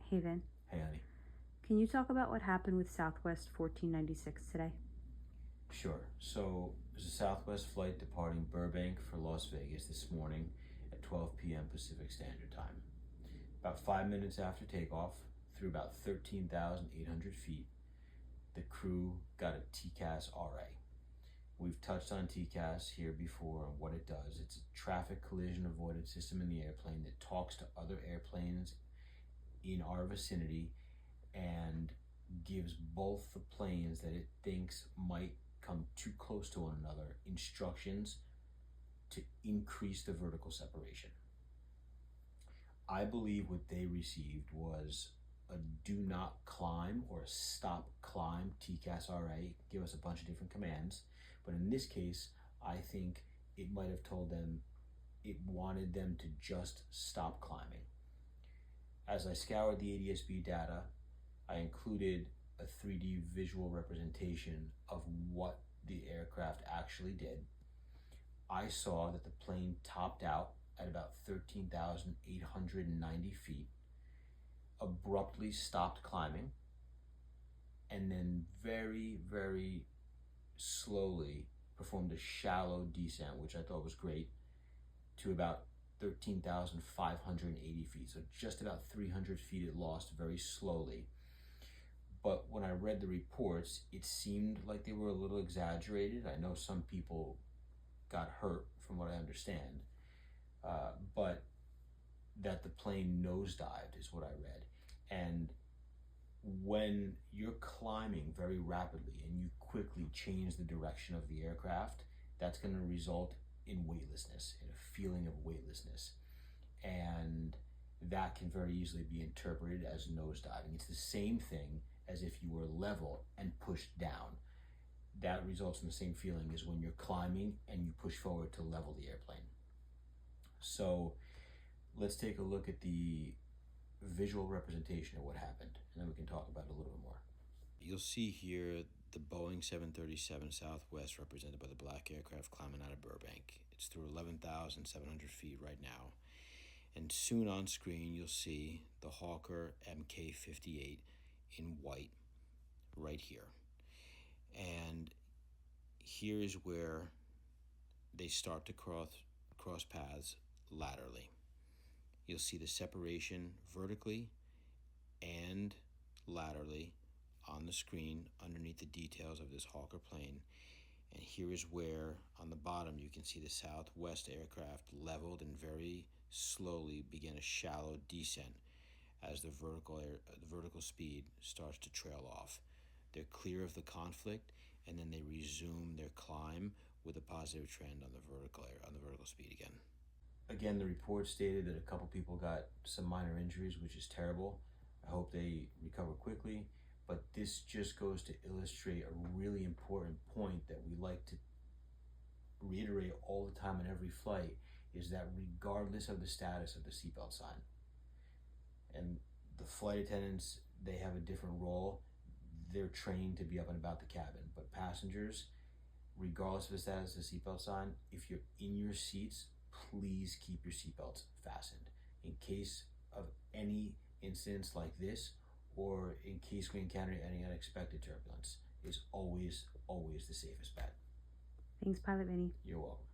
Hey, Vin. Hey, honey. Can you talk about what happened with Southwest 1496 today? Sure. So, there's a Southwest flight departing Burbank for Las Vegas this morning at 12 p.m. Pacific Standard Time. About 5 minutes after takeoff, through about 13,800 feet, the crew got a TCAS RA. We've touched on TCAS here before and what it does. It's a traffic collision avoidance system in the airplane that talks to other airplanes in our vicinity and gives both the planes that it thinks might come too close to one another instructions to increase the vertical separation. I believe what they received was a do not climb or a stop climb TCAS RA. Give us a bunch of different commands, but in this case, I think it might have told them it wanted them to just stop climbing. As I scoured the ADS-B data, I included a 3D visual representation of what the aircraft actually did. I saw that the plane topped out at about 13,890 feet, abruptly stopped climbing, and then very, very slowly performed a shallow descent, which I thought was great, to about 13,580 feet. So just about 300 feet it lost very slowly. But when I read the reports, it seemed like they were a little exaggerated. I know some people got hurt from what I understand, but that the plane nosedived is what I read. And when you're climbing very rapidly and you quickly change the direction of the aircraft, that's going to result in weightlessness, in a feeling of weightlessness. And that can very easily be interpreted as nosediving. It's the same thing as if you were level and pushed down. That results in the same feeling as when you're climbing and you push forward to level the airplane. So let's take a look at the visual representation of what happened, and then we can talk about it a little bit more. You'll see here the Boeing 737 Southwest represented by the black aircraft climbing out of Burbank. It's through 11,700 feet right now. And soon on screen, you'll see the Hawker MK-58 in white right here. And here is where they start to cross paths laterally. You'll see the separation vertically and laterally on the screen underneath the details of this Hawker plane. And here is where on the bottom you can see the Southwest aircraft leveled and very slowly begin a shallow descent as the vertical speed starts to trail off. They're clear of the conflict, and then they resume their climb with a positive trend on the vertical speed again. Again, the report stated that a couple people got some minor injuries, which is terrible. I hope they recover quickly, but this just goes to illustrate a really important point that we like to reiterate all the time on every flight, is that regardless of the status of the seatbelt sign, and the flight attendants, they have a different role. They're trained to be up and about the cabin, but passengers, regardless of the status of the seatbelt sign, if you're in your seats, please keep your seatbelts fastened. In case of any incidents like this, or in case we encounter any unexpected turbulence, is always the safest bet. Thanks, Pilot Vinny. You're welcome.